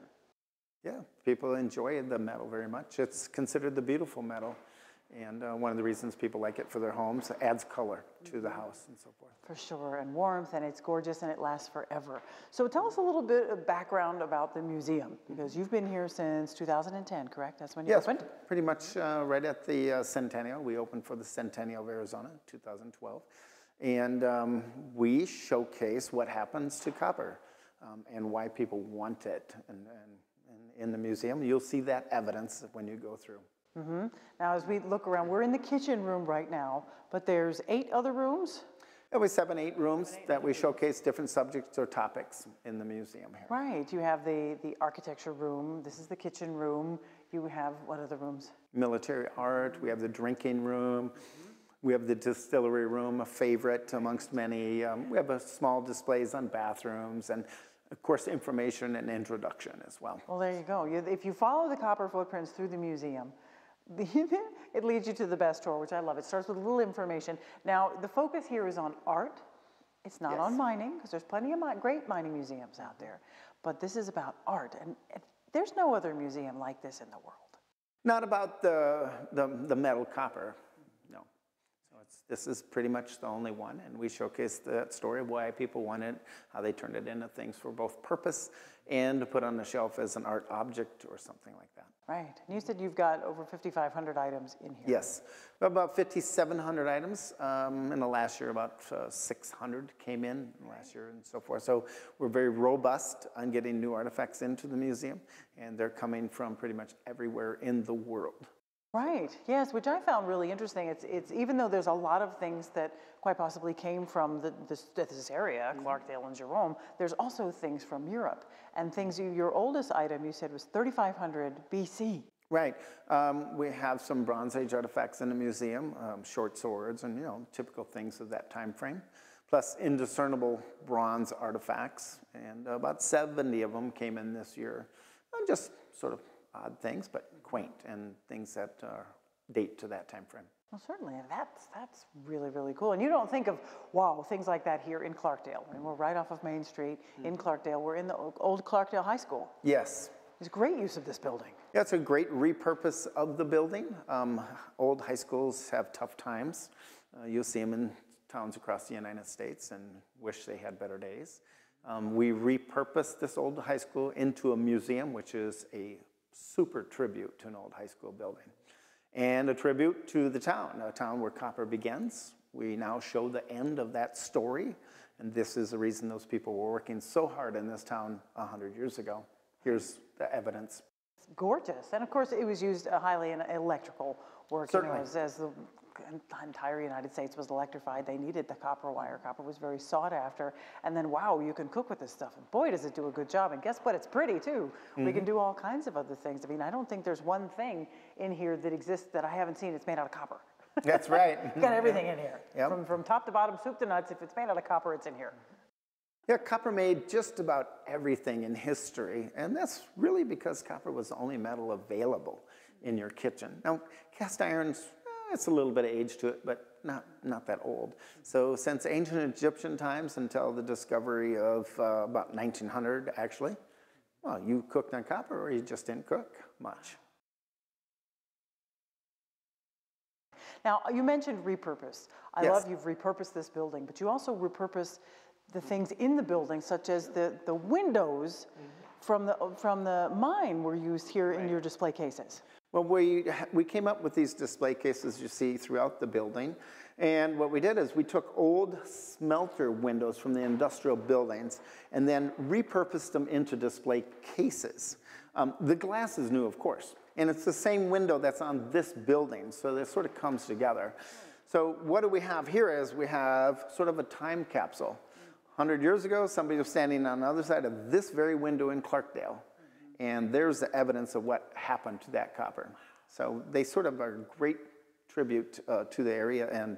L: Yeah, people enjoy the metal very much. It's considered the beautiful metal. And one of the reasons people like it for their homes, it adds color to the house and so forth.
A: For sure, and warmth, and it's gorgeous, and it lasts forever. So tell us a little bit of background about the museum, because you've been here since 2010, correct? That's when you opened?
L: Yes, pretty much right at the centennial. We opened for the Centennial of Arizona, 2012. And we showcase what happens to copper and why people want it. And in the museum, you'll see that evidence when you go through.
A: Mm-hmm. Now, as we look around, we're in the kitchen room right now, but there's 8 other rooms?
L: Yeah, we have 7, 8 rooms that we showcase different subjects or topics in the museum here.
A: Right. You have the architecture room. This is the kitchen room. You have, what other rooms?
L: Military art. We have the drinking room. We have the distillery room, a favorite amongst many. We have small displays on bathrooms and, of course, information and introduction as well.
A: Well, there you go. If you follow the copper footprints through the museum, it leads you to the best tour, which I love. It starts with a little information. Now, the focus here is on art. It's not on mining, because there's plenty of great mining museums out there. But this is about art, and there's no other museum like this in the world.
L: Not about the metal copper, no. So this is pretty much the only one, and we showcase that story of why people want it, how they turned it into things for both purpose and to put on the shelf as an art object or something like that.
A: Right. And you said you've got over 5,500 items in here.
L: Yes. About 5,700 items. In the last year, about 600 came in last year and so forth. So we're very robust on getting new artifacts into the museum, and they're coming from pretty much everywhere in the world.
A: Right, yes, which I found really interesting. It's even though there's a lot of things that quite possibly came from this area, Clarkdale and Jerome, there's also things from Europe. And things, your oldest item you said was 3,500 BC.
L: Right, we have some Bronze Age artifacts in the museum, short swords and, typical things of that time frame, plus indiscernible bronze artifacts, and about 70 of them came in this year. Just sort of odd things, but quaint, and things that date to that time frame.
A: Well, certainly, and that's really, really cool. And you don't think of, wow, things like that here in Clarkdale. I mean, we're right off of Main Street in Clarkdale. We're in the old Clarkdale High School.
L: Yes,
A: It's a great use of this building.
L: Yeah, it's a great repurpose of the building. Old high schools have tough times. You'll see them in towns across the United States and wish they had better days. We repurposed this old high school into a museum, which is a super tribute to an old high school building. And a tribute to the town, a town where copper begins. We now show the end of that story, and this is the reason those people were working so hard in this town 100 years ago. Here's the evidence.
A: It's gorgeous. And of course, it was used highly in electrical work.
L: Certainly.
A: As the entire United States was electrified, they needed the copper wire. Copper was very sought after. And then, wow, you can cook with this stuff. And boy, does it do a good job. And guess what? It's pretty, too. We can do all kinds of other things. I mean, I don't think there's one thing in here that exists that I haven't seen. It's made out of copper.
L: That's right.
A: Got everything in here.
L: Yep.
A: From top to bottom, soup to nuts. If it's made out of copper, it's in here.
L: Yeah, copper made just about everything in history, and that's really because copper was the only metal available in your kitchen. Now, cast irons, it's a little bit of age to it, but not that old. So since ancient Egyptian times until the discovery of about 1900, actually, well, you cooked on copper or you just didn't cook much.
A: Now, you mentioned repurpose. I
L: Yes.
A: love you've repurposed this building, but you also repurpose the things in the building, such as the windows from the mine were used here in your display cases.
L: Well, we came up with these display cases you see throughout the building, and what we did is we took old smelter windows from the industrial buildings and then repurposed them into display cases. The glass is new, of course, and it's the same window that's on this building, so it sort of comes together. So what do we have here is we have sort of a time capsule. 100 years ago, somebody was standing on the other side of this very window in Clarkdale, and there's the evidence of what happened to that copper. So they sort of are a great tribute to the area and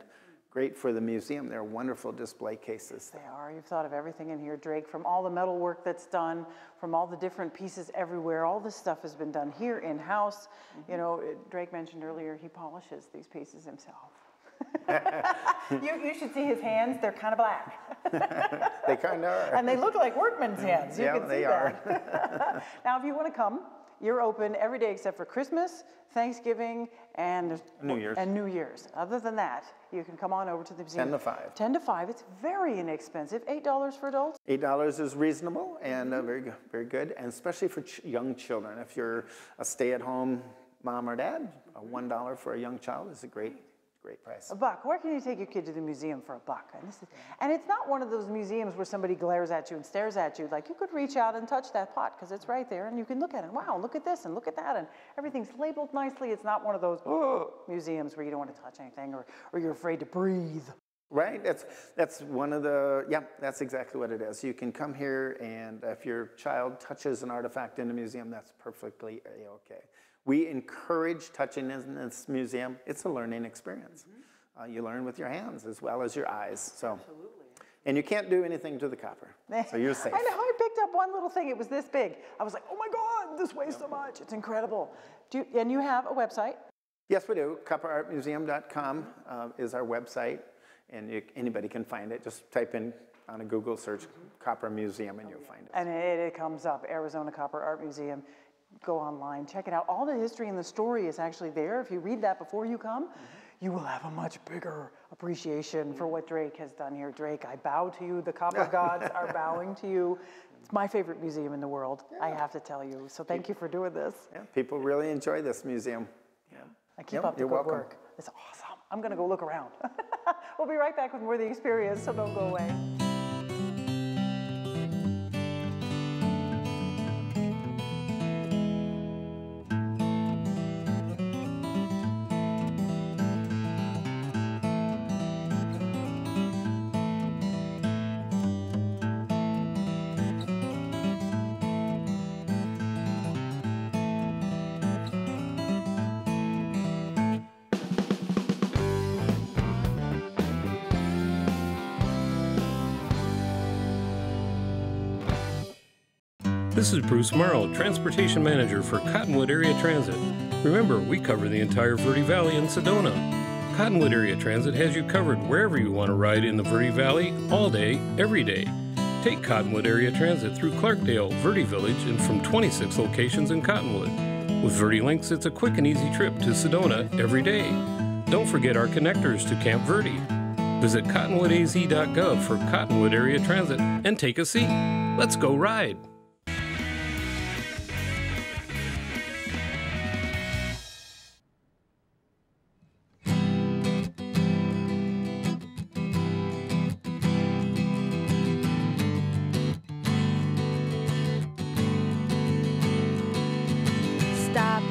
L: great for the museum. They're wonderful display cases.
A: They are. You've thought of everything in here, Drake, from all the metal work that's done, from all the different pieces everywhere. All this stuff has been done here in-house. You know, Drake mentioned earlier he polishes these pieces himself. You should see his hands. They're kind of black.
L: They kind of are.
A: And they look like workman's hands. You
L: yeah,
A: can see
L: they
A: that.
L: are.
A: Now, if you want to come, you're open every day except for Christmas, Thanksgiving, and
L: New Year's.
A: And New Year's. Other than that, you can come on over to the museum.
L: 10 to 5.
A: 10 to 5. It's very inexpensive. $8 for adults.
L: $8 is reasonable and very good, and especially for young children. If you're a stay-at-home mom or dad, $1 for a young child is a great price.
A: $1. Where can you take your kid to the museum for $1? And it's not one of those museums where somebody glares at you and stares at you. Like, you could reach out and touch that pot because it's right there and you can look at it. Wow, look at this and look at that, and everything's labeled nicely. It's not one of those museums where you don't want to touch anything or you're afraid to breathe.
L: Right, that's one of the, that's exactly what it is. You can come here, and if your child touches an artifact in a museum, that's perfectly okay. We encourage touching in this museum. It's a learning experience. You learn with your hands as well as your eyes. So. Absolutely. And you can't do anything to the copper, so you're safe.
A: I know, I picked up one little thing. It was this big. I was like, oh my God, this weighs so much. It's incredible. And you have a website?
L: Yes, we do. CopperArtMuseum.com is our website, and anybody can find it. Just type in on a Google search, Copper Museum, and you'll find it.
A: And it comes up, Arizona Copper Art Museum. Go online, check it out. All the history and the story is actually there. If you read that before you come, you will have a much bigger appreciation for what Drake has done here. Drake, I bow to you. The copper gods are bowing to you. It's my favorite museum in the world, I have to tell you. So thank you for doing this.
L: Yeah, people really enjoy this museum.
A: I keep up the good work. It's awesome. I'm going to go look around. We'll be right back with more of the experience, so don't go away.
M: This is Bruce Morrow, Transportation Manager for Cottonwood Area Transit. Remember, we cover the entire Verde Valley and Sedona. Cottonwood Area Transit has you covered wherever you want to ride in the Verde Valley, all day, every day. Take Cottonwood Area Transit through Clarkdale, Verde Village, and from 26 locations in Cottonwood. With Verde Links, it's a quick and easy trip to Sedona every day. Don't forget our connectors to Camp Verde. Visit cottonwoodaz.gov for Cottonwood Area Transit and take a seat. Let's go ride.
N: Stop.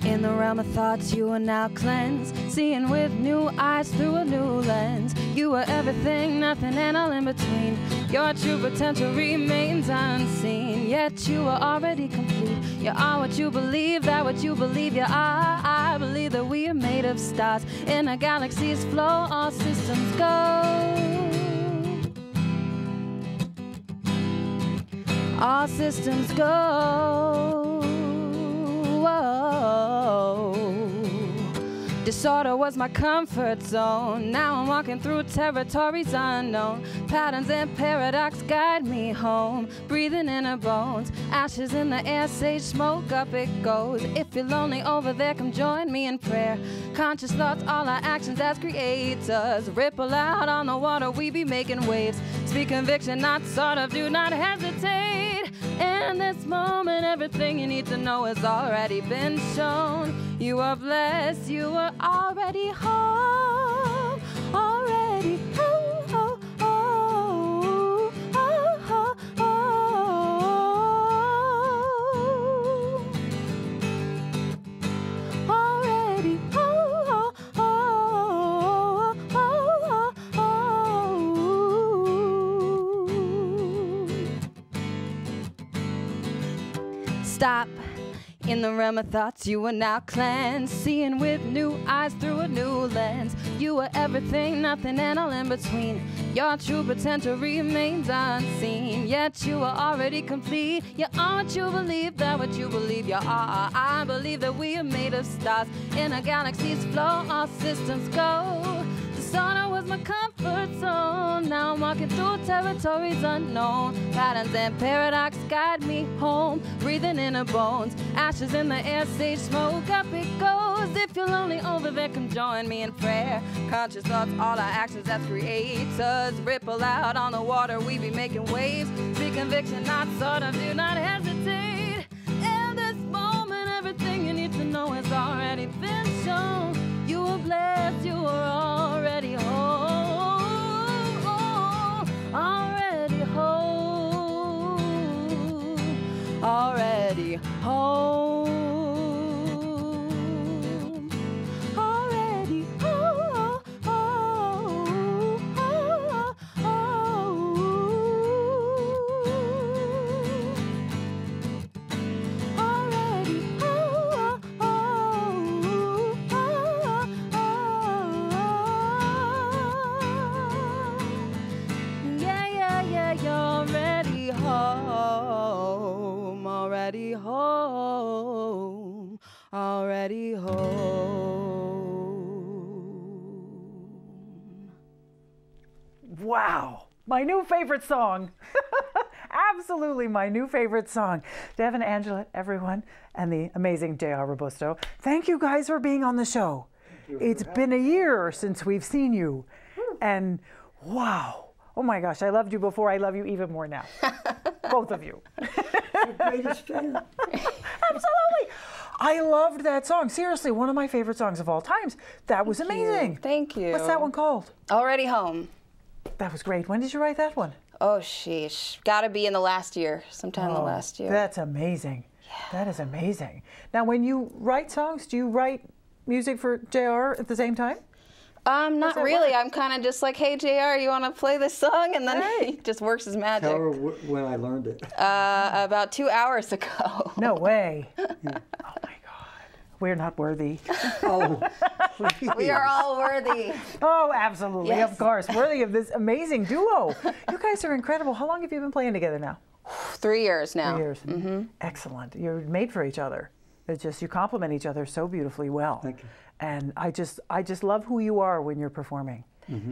N: In the realm of thoughts, you are now cleansed, seeing with new eyes through a new lens. You are everything, nothing, and all in between. Your true potential remains unseen, yet you are already complete. You are what you believe, that what you believe you are. I believe that we are made of stars in a galaxy's flow. All systems go. All systems go. Whoa. Disorder was my comfort zone. Now I'm walking through territories unknown. Patterns and paradox guide me home. Breathing in her bones. Ashes in the air, sage smoke, up it goes. If you're lonely over there, come join me in prayer. Conscious thoughts, all our actions as creators. Ripple out on the water, we be making waves. Speak conviction, not sort of, do not hesitate. In this moment, everything you need to know has already been shown. You are blessed, you are already home. Already home, home, home, home, home, home. Already home, home, home, home, home. Stop. In the realm of thoughts, you are now cleansed, seeing with new eyes through a new lens. You are everything, nothing, and all in between. Your true potential remains unseen, yet you are already complete. You are what you believe, that what you believe you are. I believe that we are made of stars in a galaxy's flow. All systems go. Disorder was my comfort zone. Now I'm walking through territories unknown. Patterns and paradox guide me home. Breathing in her bones. Ashes in the air, sage smoke, up it goes. If you're lonely over there, come join me in prayer. Conscious thoughts, all our actions as creators. Ripple out on the water, we be making waves. Be conviction, not sort of, do not hesitate. In this moment, everything you need to know has already been shown. You are blessed, you are already home. Already home. Already home. Already home. Already home. Yeah, you're already home. Already home. Already home.
A: Wow, my new favorite song. Absolutely my new favorite song. Devin Angelet, everyone, and the amazing J.R. Robusto. Thank you guys for being on the show. It's been a year since we've seen you. And wow, oh my gosh, I loved you before. I love you even more now. Both of you.
O: Greatest fan.
A: Absolutely. I loved that song. Seriously, one of my favorite songs of all times. That was amazing.
N: Thank you.
A: What's that one called?
N: Already home.
A: That was great. When did you write that one?
N: Oh, sheesh. Gotta be in the last year, sometime in the last year.
A: That's amazing. Yeah. That is amazing. Now, when you write songs, do you write music for JR at the same time?
N: Not really. I'm kind of just like, hey, JR, you want to play this song? And then he just works his magic.
O: Tell her when I learned it.
N: About 2 hours ago.
A: No way. Yeah. Oh, my God. We're not worthy.
O: Oh, please.
N: We are all worthy.
A: Oh, absolutely.
N: Yes.
A: Of course. Worthy of this amazing duo. You guys are incredible. How long have you been playing together now?
N: 3 years now.
A: 3 years.
N: Mm-hmm.
A: Excellent. You're made for each other. It's just, you complement each other so beautifully well.
O: Thank you.
A: And I just love who you are when you're performing.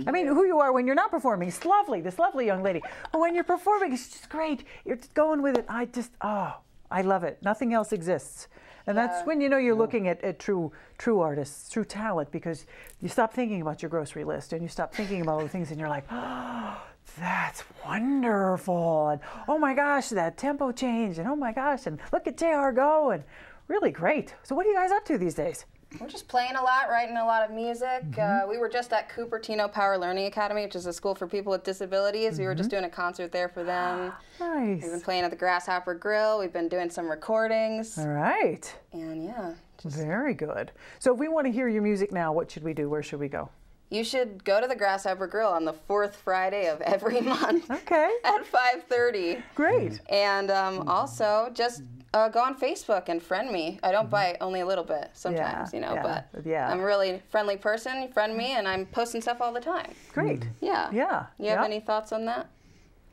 A: I mean, who you are when you're not performing. It's lovely, this lovely young lady. But when you're performing, it's just great. You're just going with it. I love it. Nothing else exists. And that's when you know you're looking at true artists, true talent, because you stop thinking about your grocery list and you stop thinking about all the things and you're like, oh, that's wonderful. And oh my gosh, that tempo change. And oh my gosh, and look at JR go. And really great. So what are you guys up to these days?
N: We're just playing a lot, writing a lot of music. We were just at Cupertino Power Learning Academy, which is a school for people with disabilities. We were just doing a concert there for them.
A: Nice.
N: We've been playing at the Grasshopper Grill. We've been doing some recordings.
A: All right.
N: And yeah.
A: Very good. So if we want to hear your music now, what should we do? Where should we go?
N: You should go to the Grasshopper Grill on the 4th Friday of every month.
A: Okay.
N: At 5:30.
A: Great.
N: And also just go on Facebook and friend me. I don't bite, only a little bit sometimes, but I'm a really friendly person. Friend me, and I'm posting stuff all the time.
A: Great.
N: Yeah.
A: Yeah.
N: You have any thoughts on that?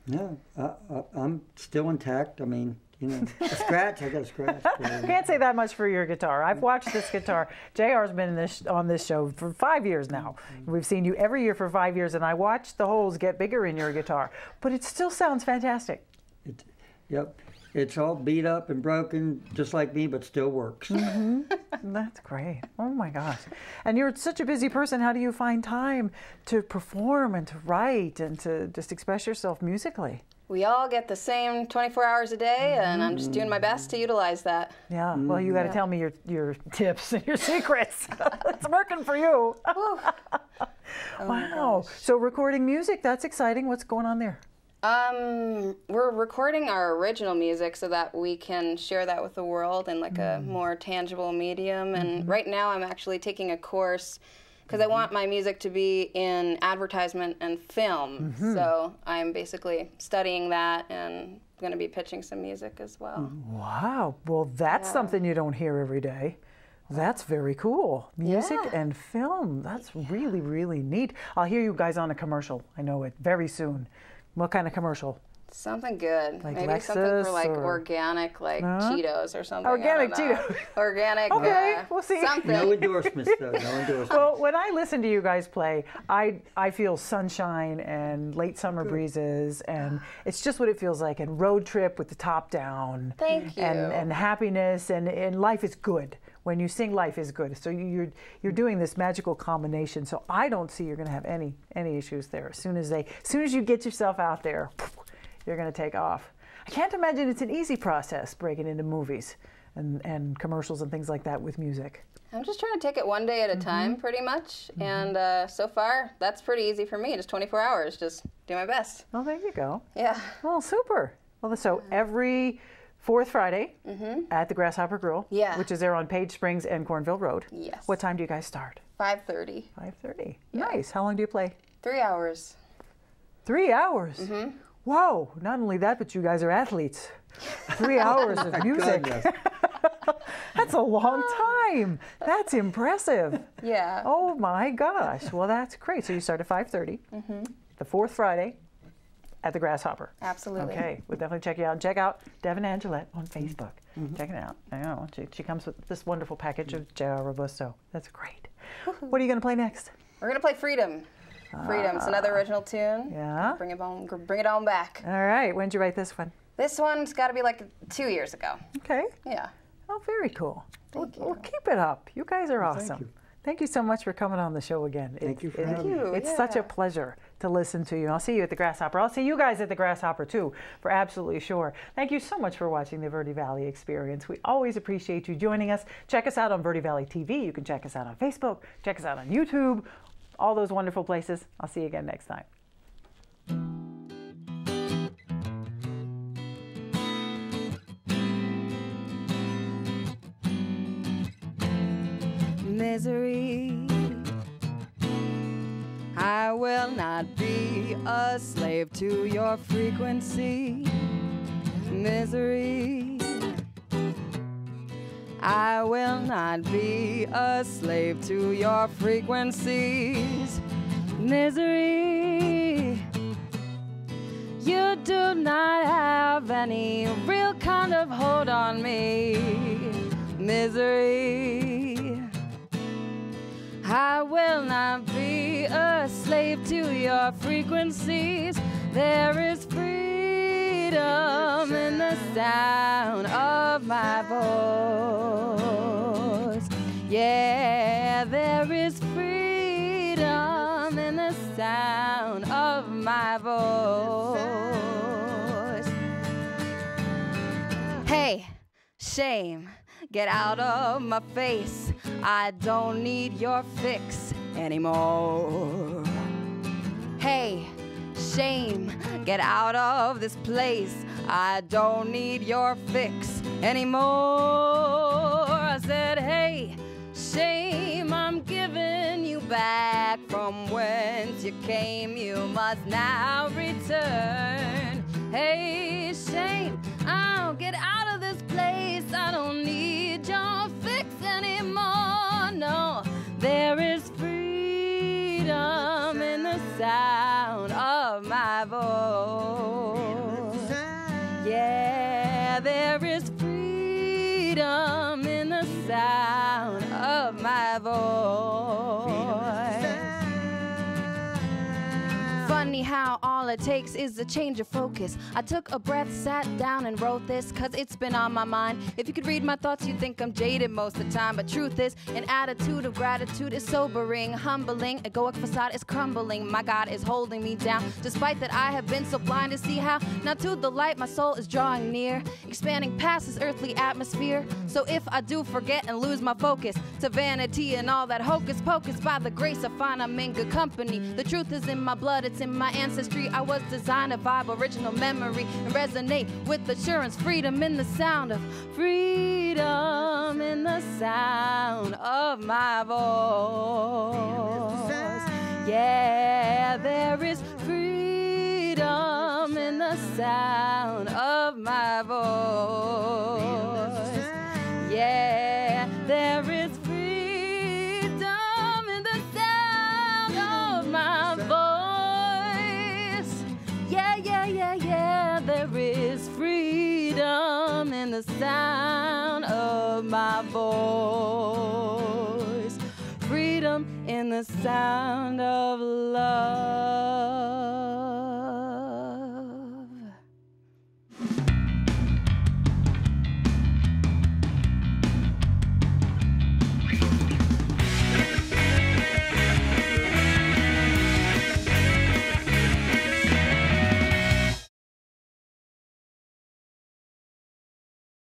O: No, I'm still intact. I mean, a scratch, I got a scratch.
A: Can't say that much for your guitar. I've watched this guitar. JR's been on this show for 5 years now. We've seen you every year for 5 years, and I watched the holes get bigger in your guitar. But it still sounds fantastic.
O: Yep. It's all beat up and broken, just like me, but still works.
A: That's great. Oh my gosh. And you're such a busy person. How do you find time to perform and to write and to just express yourself musically?
N: We all get the same 24 hours a day, and I'm just doing my best to utilize that.
A: Yeah, well, you got to tell me your tips and your secrets. It's working for you. Wow. So recording music, that's exciting. What's going on there?
N: We're recording our original music so that we can share that with the world in like a more tangible medium. And right now I'm actually taking a course because I want my music to be in advertisement and film. So I'm basically studying that and going to be pitching some music as well.
A: Wow. Well, that's something you don't hear every day. That's very cool. Music and film. That's really, really neat. I'll hear you guys on a commercial. I know it very soon. What kind of commercial?
N: Something good.
A: Like
N: maybe
A: Lexus
N: something for like
A: or
N: organic, like Cheetos or something.
A: Organic Cheetos.
N: Organic.
A: Okay, we'll see.
N: Something.
O: No endorsements, though. No endorsements.
A: Well, when I listen to you guys play, I feel sunshine and late summer breezes, and it's just what it feels like. And road trip with the top down.
N: Thank you.
A: And happiness, and life is good. When you sing, life is good. So you're doing this magical combination. So I don't see you're going to have any issues there. As soon as you get yourself out there, you're going to take off. I can't imagine it's an easy process breaking into movies and commercials and things like that with music.
N: I'm just trying to take it one day at a time, pretty much. And so far, that's pretty easy for me. Just 24 hours, just do my best.
A: Well, there you go.
N: Yeah.
A: Well, super. Well, so every 4th Friday at the Grasshopper Grill, which is there on Page Springs and Cornville Road.
N: Yes.
A: What time do you guys start?
N: 5:30.
A: 5:30. Nice. How long do you play?
N: 3 hours.
A: 3 hours? Whoa. Not only that, but you guys are athletes. 3 hours of music. That's a long time. That's impressive.
N: Yeah.
A: Oh my gosh. Well, that's great. So you start at 5:30. The 4th Friday at the Grasshopper.
N: Absolutely.
A: Okay, we'll definitely check you out. Check out Devin Angelet on Facebook. Check it out. I know she comes with this wonderful package of J.R. Robusto. That's great. What are you going to play next?
N: We're going to play Freedom. Freedom. It's another original tune.
A: Yeah.
N: Bring it on back.
A: All right. When did you write this one?
N: This one's got to be like 2 years ago.
A: Okay.
N: Yeah.
A: Oh, very cool.
N: Thank you.
A: Well, keep it up. You guys are awesome.
O: Thank you.
A: Thank you so much for coming on the show again.
O: Thank you for having me.
A: It's such a pleasure to listen to you. I'll see you at the Grasshopper. I'll see you guys at the Grasshopper too, for absolutely sure. Thank you so much for watching the Verde Valley Experience. We always appreciate you joining us. Check us out on Verde Valley TV. You can check us out on Facebook. Check us out on YouTube. All those wonderful places. I'll see you again next time.
N: Misery, I will not be a slave to your frequency. Misery, I will not be a slave to your frequencies. Misery, you do not have any real kind of hold on me. Misery, I will not be a slave to your frequencies. There is freedom in the sound of my voice. Yeah, there is freedom in the sound of my voice. Hey, shame, get out of my face. I don't need your fix anymore. Hey, shame, get out of this place. I don't need your fix anymore. I said, hey, shame, I'm giving you back from whence you came. You must now return. Hey, shame, I'll get out of this place. I don't need your fix anymore. No, there is freedom in the sound of my voice. Yeah, there is freedom in the sound of my voice. Funny how all it takes is a change of focus. I took a breath, sat down and wrote this, cause it's been on my mind. If you could read my thoughts, you'd think I'm jaded most of the time. But truth is, an attitude of gratitude is sobering, humbling. Egoic facade is crumbling. My God is holding me down, despite that I have been so blind to see how now to the light my soul is drawing near, expanding past this earthly atmosphere. So if I do forget and lose my focus to vanity and all that hocus pocus, by the grace I find I'm in good company. The truth is in my blood, it's in my ancestry. I was designed to vibe original memory and resonate with assurance. Freedom in the sound of freedom in the sound of my voice. Yeah, there is freedom in the sound of my voice. Yeah, there is freedom in the sound of my voice. Yeah, yeah, yeah, yeah, there is freedom in the sound of my voice. Freedom in the sound of love.